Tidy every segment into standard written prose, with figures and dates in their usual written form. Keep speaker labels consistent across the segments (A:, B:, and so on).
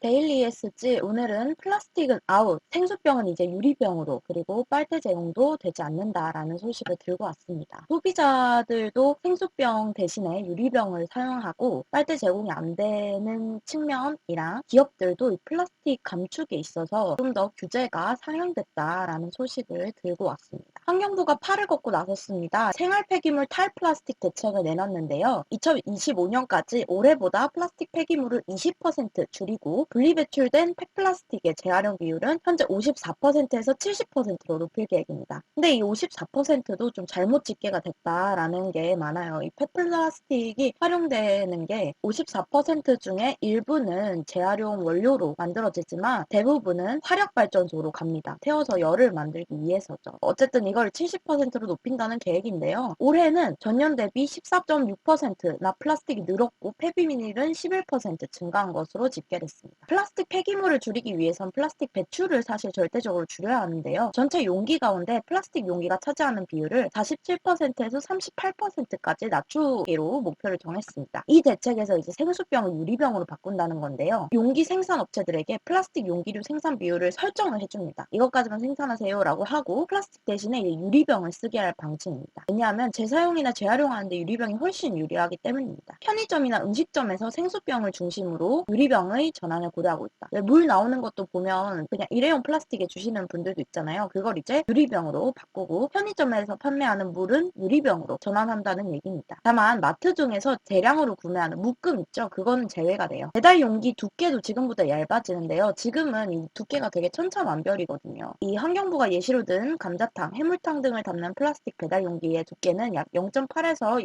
A: 데일리 ESG, 오늘은 플라스틱은 아웃, 생수병은 이제 유리병으로, 그리고 빨대 제공도 되지 않는다라는 소식을 들고 왔습니다. 소비자들도 생수병 대신에 유리병을 사용하고 빨대 제공이 안 되는 측면이랑 기업들도 이 플라스틱 감축에 있어서 좀 더 규제가 상향됐다라는 소식을 들고 왔습니다. 환경부가 팔을 걷고 나섰습니다. 생활 폐기물 탈플라스틱 대책을 내놨는데요. 2025년까지 올해보다 플라스틱 폐기물을 20% 줄이고 분리배출된 폐플라스틱의 재활용 비율은 현재 54%에서 70%로 높일 계획입니다. 근데 이 54%도 좀 잘못 집계가 됐다라는 게 많아요. 이 폐플라스틱이 활용되는 게 54% 중에 일부는 재활용 원료로 만들어지지만 대부분은 화력발전소로 갑니다. 태워서 열을 만들기 위해서죠. 어쨌든 이걸 70%로 높인다는 계획인데요. 올해는 전년 대비 14.6%나 플라스틱이 늘었고 폐비닐은 11% 증가한 것으로 집계됐습니다. 플라스틱 폐기물을 줄이기 위해선 플라스틱 배출을 사실 절대적으로 줄여야 하는데요. 전체 용기 가운데 플라스틱 용기가 차지하는 비율을 47%에서 38%까지 낮추기로 목표를 정했습니다. 이 대책에서 이제 생수병을 유리병으로 바꾼다는 건데요. 용기 생산 업체들에게 플라스틱 용기류 생산 비율을 설정을 해줍니다. 이것까지만 생산하세요라고 하고 플라스틱 대신에 이제 유리병을 쓰게 할 방침입니다. 왜냐하면 재사용이나 재활용하는데 유리병이 훨씬 유리하기 때문입니다. 편의점이나 음식점에서 생수병을 중심으로 유리병의 전환을 고려하고 있다. 물 나오는 것도 보면 그냥 일회용 플라스틱에 주시는 분들도 있잖아요. 그걸 이제 유리병으로 바꾸고 편의점에서 판매하는 물은 유리병으로 전환한다는 얘기입니다. 다만 마트 중에서 대량으로 구매하는 묶음 있죠? 그거는 제외가 돼요. 배달 용기 두께도 지금보다 얇아지는데요. 지금은 이 두께가 되게 천차만별이거든요. 이 환경부가 예시로 든 감자탕, 해물탕 등을 담는 플라스틱 배달 용기의 두께는 약 0.8에서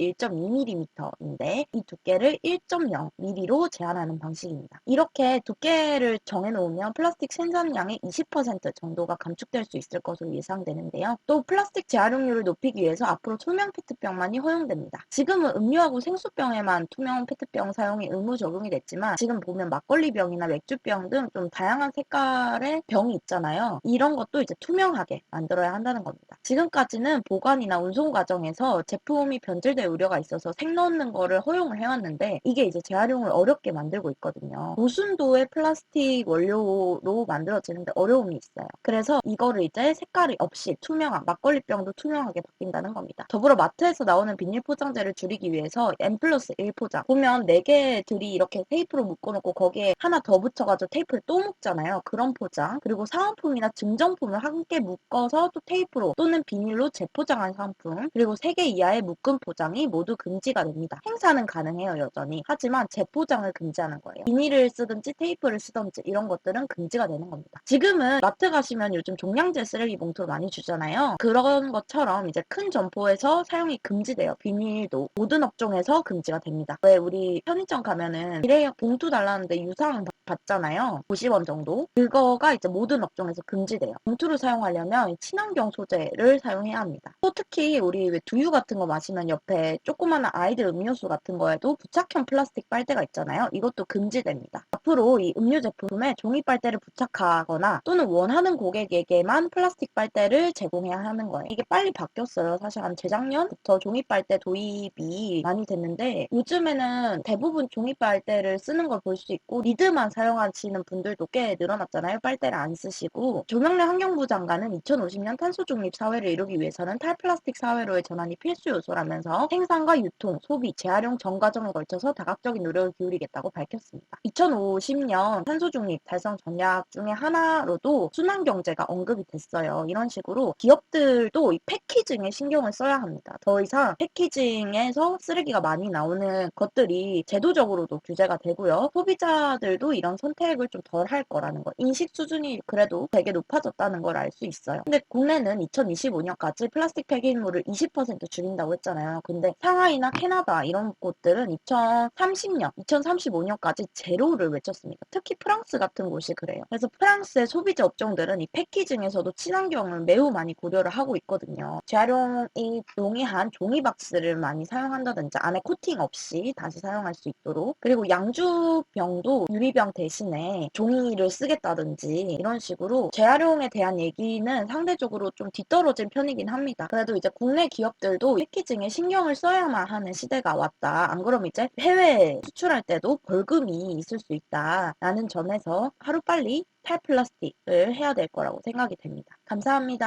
A: 1.2mm인데 이 두께를 1.0mm로 제한하는 방식입니다. 이렇게 두께를 정해놓으면 플라스틱 생산량의 20% 정도가 감축될 수 있을 것으로 예상되는데요. 또 플라스틱 재활용률을 높이기 위해서 앞으로 투명 페트병만이 허용됩니다. 지금은 음료하고 생수병에만 투명 페트병 사용이 의무 적용이 됐지만 지금 보면 막걸리병이나 맥주병 등 좀 다양한 색깔의 병이 있잖아요. 이런 것도 이제 투명하게 만들어야 한다는 겁니다. 지금까지는 보관이나 운송 과정에서 제품이 변질될 우려가 있어서 색 넣는 거를 허용을 해왔는데 이게 이제 재활용을 어렵게 만들고 있거든요. 고순도의 플라스틱 원료로 만들어지는데 어려움이 있어요. 그래서 이거를 이제 색깔이 없이 투명한 막걸리병도 투명하게 바뀐다는 겁니다. 더불어 마트에서 나오는 비닐 포장재를 줄이기 위해서 N+1 포장 보면 4개들이 이렇게 테이프로 묶어놓고 거기에 하나 더 붙여가지고 테이프를 또 묶잖아요. 그런 포장 그리고 사은품이나 증정품을 함께 묶어서 또 테이프로 또는 비닐로 재포장한 상품 그리고 3개 이하의 묶음 포장이 모두 금지가 됩니다. 행사는 가능해요 여전히. 하지만 재포장을 금지하는 거예요. 비닐을 쓰든지 테이프를 쓰든지 이런 것들은 금지가 되는 겁니다. 지금은 마트 가시면 요즘 종량제 쓰레기 봉투를 많이 주잖아요. 그런 것처럼 이제 큰 점포에서 사용이 금지돼요. 비닐도 모든 업종에서 금지가 됩니다. 왜 우리 편의점 가면은 일회용 봉투 달라는데 유상 받잖아요. 50원 정도. 그거가 이제 모든 업종에서 금지돼요. 봉투를 사용하려면 친환경 소재를 사용해야 합니다. 또 특히 우리 왜 두유 같은 거 마시면 옆에 조그마한 아이들 음료수 같은 거에도 부착형 플라스틱 빨대가 있잖아요. 이것도 금지됩니다. 앞으로 이 음료 제품에 종이 빨대를 부착하거나 또는 원하는 고객에게만 플라스틱 빨대를 제공해야 하는 거예요. 이게 빨리 바뀌었어요. 사실 한 재작년부터 종이 빨대 도입이 많이 됐는데 요즘에는 대부분 종이 빨대를 쓰는 걸 볼 수 있고 리드만 사용하시는 분들도 꽤 늘어났잖아요. 빨대를 안 쓰시고. 조명래 환경부 장관은 2050년 탄소 중립 사회를 이루기 위해서는 탈플라스틱 사회로의 전환이 필수 요소라면서 생산과 유통, 소비, 재활용 전 과정에 걸쳐서 다각적인 노력을 기울이겠다고 밝혔습니다. 2050년 탄소 중립 달성 전략 중에 하나로도 순환 경제가 언급이 됐어요. 이런 식으로 기업들도 이 패키징에 신경을 써야 합니다. 더 이상 패키징에서 쓰레기가 많이 나오는 것들이 제도적으로도 규제가 되고요. 소비자들도 이런 선택을 좀 덜 할 거라는 거. 인식 수준이 그래도 되게 높아졌다는 걸 알 수 있어요. 근데 국내는 2025년까지 플라스틱 폐기물을 20% 줄인다고 했잖아요. 근데 상하이나 캐나다 이런 곳들은 2030년, 2035년까지 제로를 외쳤습니다. 특히 프랑스 같은 곳이 그래요. 그래서 프랑스의 소비자 업종들은 이 패키징에서도 친환경을 매우 많이 고려를 하고 있거든요. 재활용이 용이한 종이 박스를 많이 사용한다든지 안에 코팅 없이 다시 사용할 수 있도록 그리고 양주병도 유리병 대신에 종이를 쓰겠다든지 이런 식으로 재활용에 대한 얘기는 상대적으로 좀 뒤떨어진 편이긴 합니다. 그래도 이제 국내 기업들도 패키징에 신경을 써야만 하는 시대가 왔다. 안 그러면 이제 해외에 수출할 때도 벌금이 있을 수 있다라는 점에서 하루빨리 탈플라스틱을 해야 될 거라고 생각이 됩니다. 감사합니다.